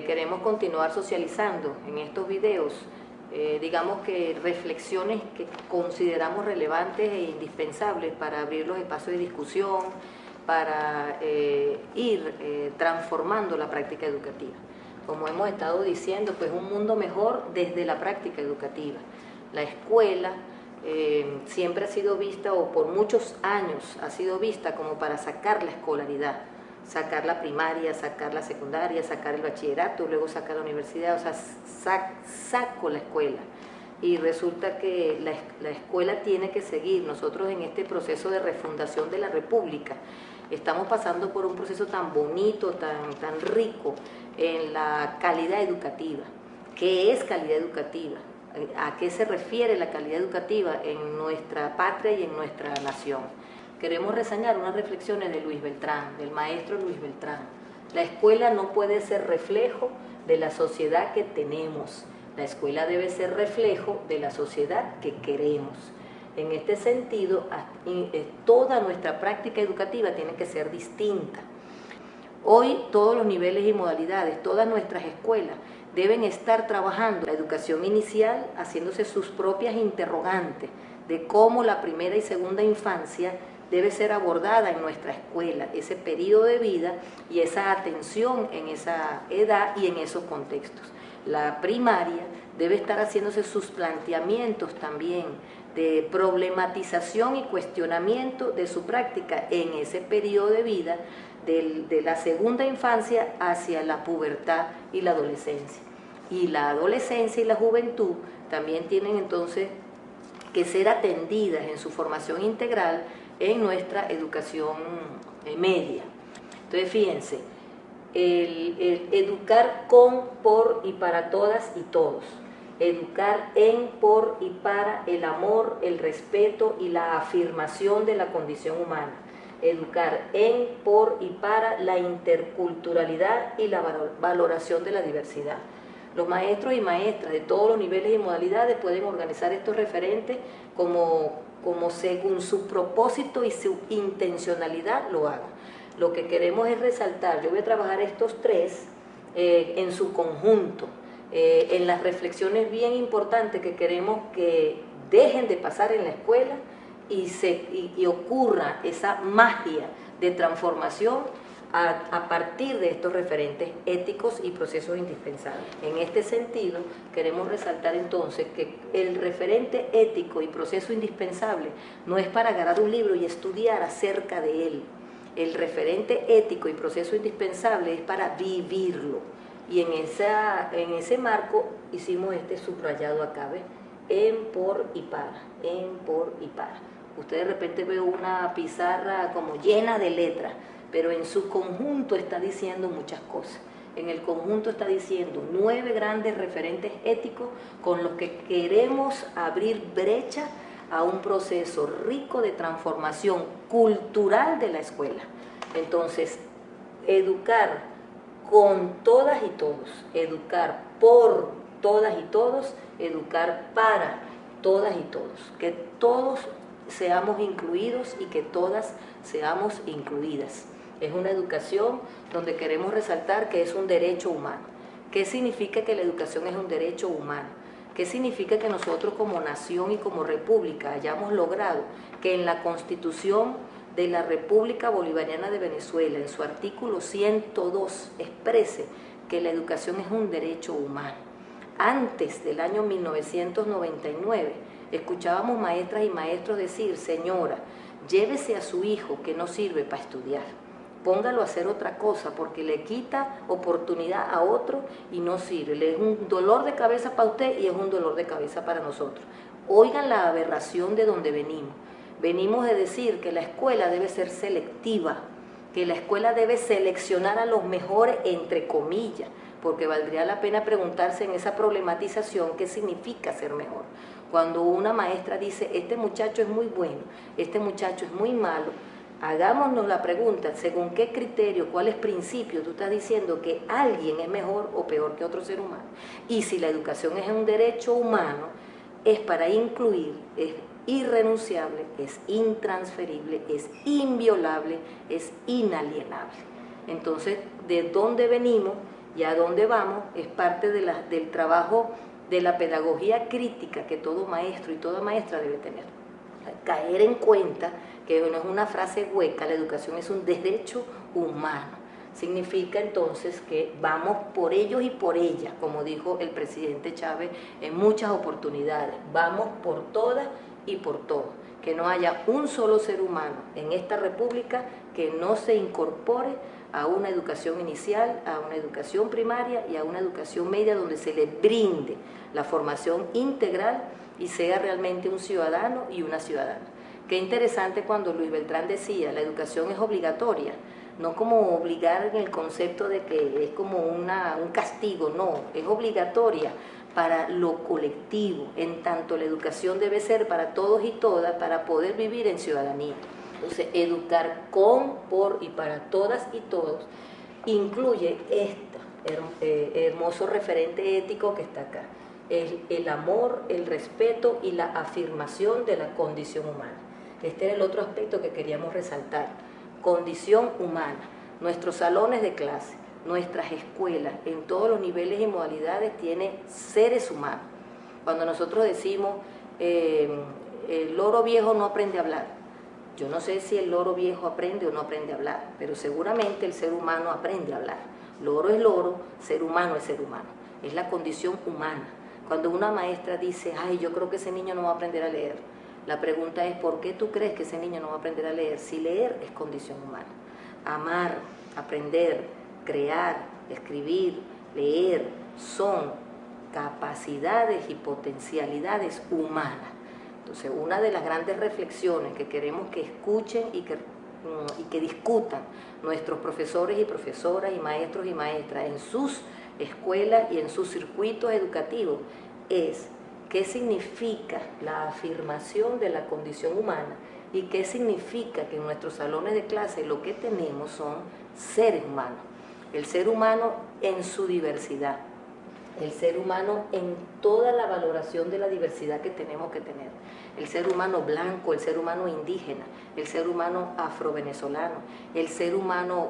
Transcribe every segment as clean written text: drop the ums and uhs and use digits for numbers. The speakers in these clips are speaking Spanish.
queremos continuar socializando en estos videos, digamos que reflexiones que consideramos relevantes e indispensables para abrir los espacios de discusión, para ir transformando la práctica educativa. Como hemos estado diciendo, pues un mundo mejor desde la práctica educativa. La escuela siempre ha sido vista, o por muchos años ha sido vista como para sacar la escolaridad, sacar la primaria, sacar la secundaria, sacar el bachillerato, luego sacar la universidad, o sea, saco la escuela. Y resulta que la escuela tiene que seguir. Nosotros en este proceso de refundación de la República estamos pasando por un proceso tan bonito, tan rico en la calidad educativa. ¿Qué es calidad educativa? ¿A qué se refiere la calidad educativa en nuestra patria y en nuestra nación? Queremos reseñar unas reflexiones de Luis Beltrán, del maestro Luis Beltrán. La escuela no puede ser reflejo de la sociedad que tenemos. La escuela debe ser reflejo de la sociedad que queremos. En este sentido, toda nuestra práctica educativa tiene que ser distinta. Hoy todos los niveles y modalidades, todas nuestras escuelas deben estar trabajando la educación inicial, haciéndose sus propias interrogantes de cómo la primera y segunda infancia debe ser abordada en nuestra escuela, ese periodo de vida y esa atención en esa edad y en esos contextos. La primaria debe estar haciéndose sus planteamientos también de problematización y cuestionamiento de su práctica en ese periodo de vida de la segunda infancia hacia la pubertad y la adolescencia. Y la adolescencia y la juventud también tienen entonces que ser atendidas en su formación integral en nuestra educación media. Entonces, fíjense, el educar con, por y para todas y todos. Educar en, por y para el amor, el respeto y la afirmación de la condición humana. Educar en, por y para la interculturalidad y la valoración de la diversidad. Los maestros y maestras de todos los niveles y modalidades pueden organizar estos referentes como según su propósito y su intencionalidad lo hagan. Lo que queremos es resaltar, yo voy a trabajar estos tres en su conjunto, en las reflexiones bien importantes que queremos que dejen de pasar en la escuela y ocurra esa magia de transformación a partir de estos referentes éticos y procesos indispensables. En este sentido, queremos resaltar entonces que el referente ético y proceso indispensable no es para agarrar un libro y estudiar acerca de él. El referente ético y proceso indispensable es para vivirlo. Y en ese marco hicimos este subrayado acá, ¿ves? En, por y para, en, por y para. Usted de repente ve una pizarra como llena de letras, pero en su conjunto está diciendo muchas cosas. En el conjunto está diciendo 9 grandes referentes éticos con los que queremos abrir brecha a un proceso rico de transformación cultural de la escuela. Entonces, educar con todas y todos, educar por todas y todos, educar para todas y todos, que todos seamos incluidos y que todas seamos incluidas. Es una educación donde queremos resaltar que es un derecho humano. ¿Qué significa que la educación es un derecho humano? ¿Qué significa que nosotros como nación y como república hayamos logrado que en la Constitución de la República Bolivariana de Venezuela, en su artículo 102, exprese que la educación es un derecho humano? Antes del año 1999, escuchábamos maestras y maestros decir: señora, llévese a su hijo que no sirve para estudiar, póngalo a hacer otra cosa porque le quita oportunidad a otro y no sirve, es un dolor de cabeza para usted y es un dolor de cabeza para nosotros. Oigan la aberración de donde venimos. Venimos de decir que la escuela debe ser selectiva, que la escuela debe seleccionar a los mejores, entre comillas, porque valdría la pena preguntarse en esa problematización qué significa ser mejor. Cuando una maestra dice: este muchacho es muy bueno, este muchacho es muy malo, hagámonos la pregunta: ¿según qué criterio, cuáles principios tú estás diciendo que alguien es mejor o peor que otro ser humano? Y si la educación es un derecho humano, es para incluir, es irrenunciable, es intransferible, es inviolable, es inalienable. Entonces, ¿de dónde venimos? y a dónde vamos es parte del trabajo de la pedagogía crítica que todo maestro y toda maestra debe tener. Caer en cuenta que no es una frase hueca, la educación es un derecho humano. Significa entonces que vamos por ellos y por ellas, como dijo el presidente Chávez en muchas oportunidades, vamos por todas y por todos, que no haya un solo ser humano en esta república que no se incorpore a una educación inicial, a una educación primaria y a una educación media donde se le brinde la formación integral y sea realmente un ciudadano y una ciudadana. Qué interesante cuando Luis Beltrán decía, la educación es obligatoria, no como obligar en el concepto de que es como un castigo, no, es obligatoria para lo colectivo, en tanto la educación debe ser para todos y todas para poder vivir en ciudadanía. Entonces, educar con, por y para todas y todos incluye este hermoso referente ético que está acá, el amor, el respeto y la afirmación de la condición humana. Este era el otro aspecto que queríamos resaltar, condición humana. Nuestros salones de clase, nuestras escuelas, en todos los niveles y modalidades, tienen seres humanos. Cuando nosotros decimos, el loro viejo no aprende a hablar, yo no sé si el loro viejo aprende o no aprende a hablar, pero seguramente el ser humano aprende a hablar. Loro es loro, ser humano es ser humano. Es la condición humana. Cuando una maestra dice, ay, yo creo que ese niño no va a aprender a leer, la pregunta es, ¿por qué tú crees que ese niño no va a aprender a leer? Si leer es condición humana. Amar, aprender, crear, escribir, leer, son capacidades y potencialidades humanas. Entonces, una de las grandes reflexiones que queremos que escuchen y que discutan nuestros profesores y profesoras y maestros y maestras en sus escuelas y en sus circuitos educativos es qué significa la afirmación de la condición humana y qué significa que en nuestros salones de clase lo que tenemos son seres humanos. El ser humano en su diversidad, el ser humano en toda la valoración de la diversidad que tenemos que tener, el ser humano blanco, el ser humano indígena, el ser humano afrovenezolano, el ser humano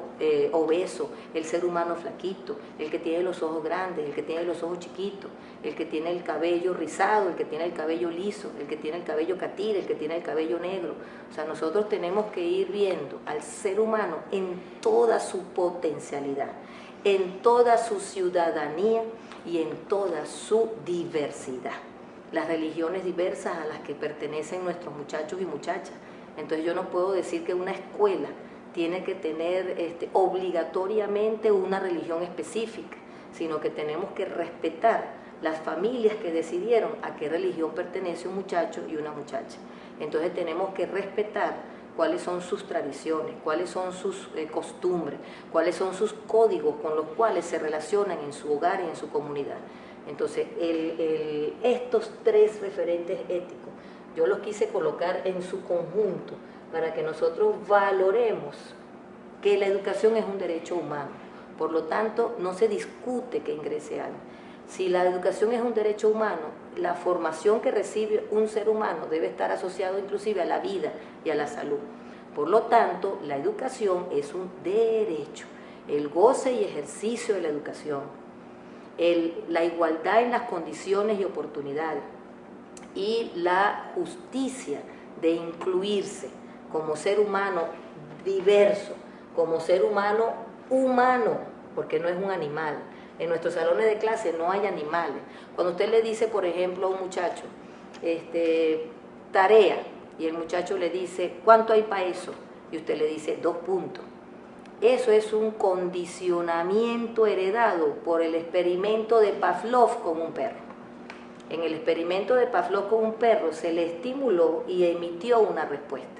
obeso, el ser humano flaquito, el que tiene los ojos grandes, el que tiene los ojos chiquitos, el que tiene el cabello rizado, el que tiene el cabello liso, el que tiene el cabello catira, el que tiene el cabello negro. O sea, nosotros tenemos que ir viendo al ser humano en toda su potencialidad, en toda su ciudadanía y en toda su diversidad. Las religiones diversas a las que pertenecen nuestros muchachos y muchachas. Entonces yo no puedo decir que una escuela tiene que tener obligatoriamente una religión específica, sino que tenemos que respetar las familias que decidieron a qué religión pertenece un muchacho y una muchacha. Entonces tenemos que respetar cuáles son sus tradiciones, cuáles son sus costumbres, cuáles son sus códigos con los cuales se relacionan en su hogar y en su comunidad. Entonces, estos tres referentes éticos, yo los quise colocar en su conjunto para que nosotros valoremos que la educación es un derecho humano. Por lo tanto, no se discute que ingrese algo. Si la educación es un derecho humano, la formación que recibe un ser humano debe estar asociado inclusive a la vida y a la salud. Por lo tanto, la educación es un derecho, el goce y ejercicio de la educación, la igualdad en las condiciones y oportunidades y la justicia de incluirse como ser humano diverso, como ser humano humano, porque no es un animal. En nuestros salones de clase no hay animales. Cuando usted le dice, por ejemplo, a un muchacho, tarea, y el muchacho le dice, ¿cuánto hay para eso? Y usted le dice, 2 puntos. Eso es un condicionamiento heredado por el experimento de Pavlov con un perro. En el experimento de Pavlov con un perro se le estimuló y emitió una respuesta.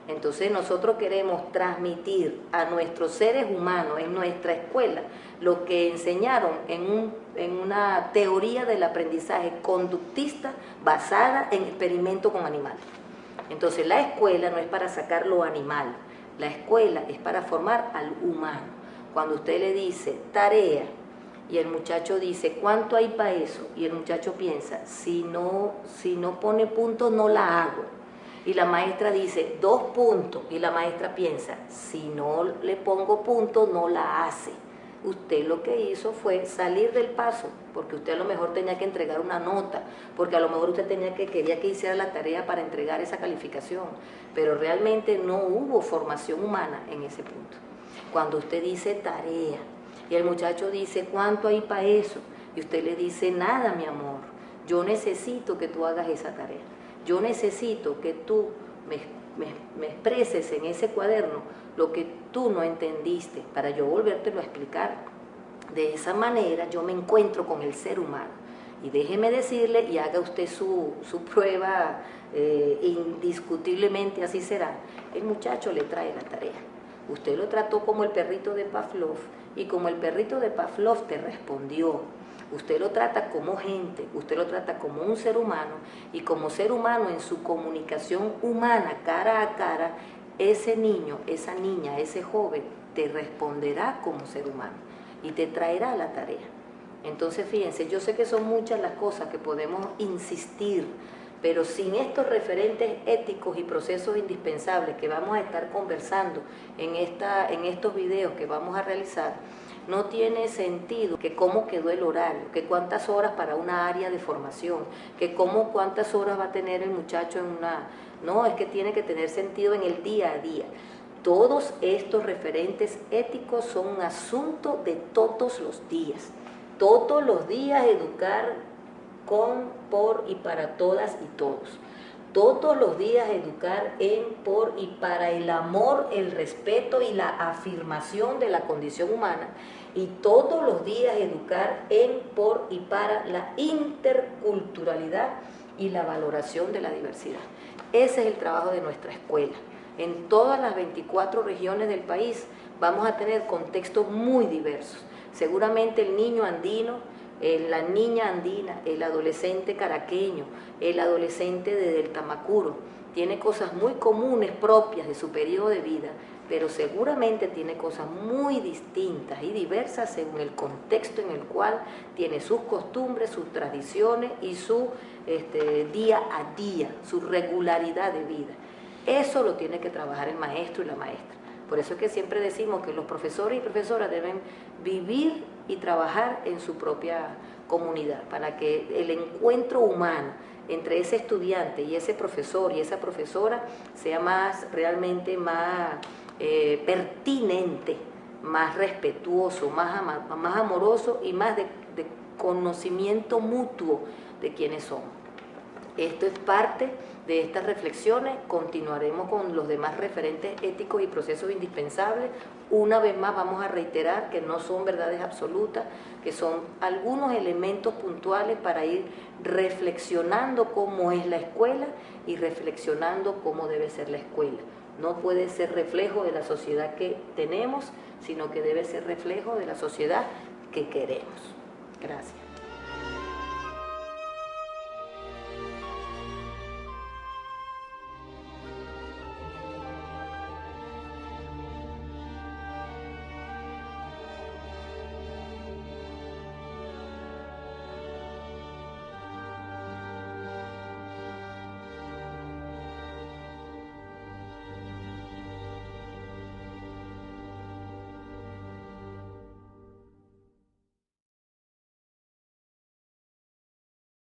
Entonces nosotros queremos transmitir a nuestros seres humanos en nuestra escuela lo que enseñaron en una teoría del aprendizaje conductista basada en experimento con animales. Entonces la escuela no es para sacar lo animal, la escuela es para formar al humano. Cuando usted le dice tarea y el muchacho dice ¿cuánto hay para eso? Y el muchacho piensa, si no pone puntos no la hago. Y la maestra dice 2 puntos y la maestra piensa, si no le pongo puntos no la hace. Usted lo que hizo fue salir del paso, porque usted a lo mejor tenía que entregar una nota, porque a lo mejor usted quería que hiciera la tarea para entregar esa calificación, pero realmente no hubo formación humana en ese punto. Cuando usted dice tarea y el muchacho dice ¿cuánto hay para eso? Y usted le dice nada, mi amor, yo necesito que tú hagas esa tarea, yo necesito que tú me expreses en ese cuaderno lo que tú no entendiste para yo volvértelo a explicar. De esa manera yo me encuentro con el ser humano. Y déjeme decirle, y haga usted su prueba, indiscutiblemente así será, el muchacho le trae la tarea. Usted lo trató como el perrito de Pavlov, y como el perrito de Pavlov te respondió. Usted lo trata como gente, usted lo trata como un ser humano, y como ser humano en su comunicación humana, cara a cara, ese niño, esa niña, ese joven te responderá como ser humano y te traerá la tarea. Entonces, fíjense, yo sé que son muchas las cosas que podemos insistir, pero sin estos referentes éticos y procesos indispensables que vamos a estar conversando en estos videos que vamos a realizar, no tiene sentido que cómo quedó el horario, que cuántas horas para una área de formación, que cuántas horas va a tener el muchacho en una... No, es que tiene que tener sentido en el día a día. Todos estos referentes éticos son un asunto de todos los días. Todos los días educar con, por y para todas y todos. Todos los días educar en, por y para el amor, el respeto y la afirmación de la condición humana. Y todos los días educar en, por y para la interculturalidad y la valoración de la diversidad. Ese es el trabajo de nuestra escuela. En todas las 24 regiones del país vamos a tener contextos muy diversos. Seguramente el niño andino, la niña andina, el adolescente caraqueño, el adolescente de Deltamacuro, tiene cosas muy comunes propias de su periodo de vida, pero seguramente tiene cosas muy distintas y diversas según el contexto en el cual tiene sus costumbres, sus tradiciones y su día a día, su regularidad de vida. Eso lo tiene que trabajar el maestro y la maestra. Por eso es que siempre decimos que los profesores y profesoras deben vivir y trabajar en su propia comunidad, para que el encuentro humano entre ese estudiante y ese profesor y esa profesora sea realmente más pertinente, más respetuoso, más amoroso y más de conocimiento mutuo de quiénes somos. Esto es parte de estas reflexiones. Continuaremos con los demás referentes éticos y procesos indispensables. Una vez más vamos a reiterar que no son verdades absolutas, que son algunos elementos puntuales para ir reflexionando cómo es la escuela y reflexionando cómo debe ser la escuela. No puede ser reflejo de la sociedad que tenemos, sino que debe ser reflejo de la sociedad que queremos. Gracias.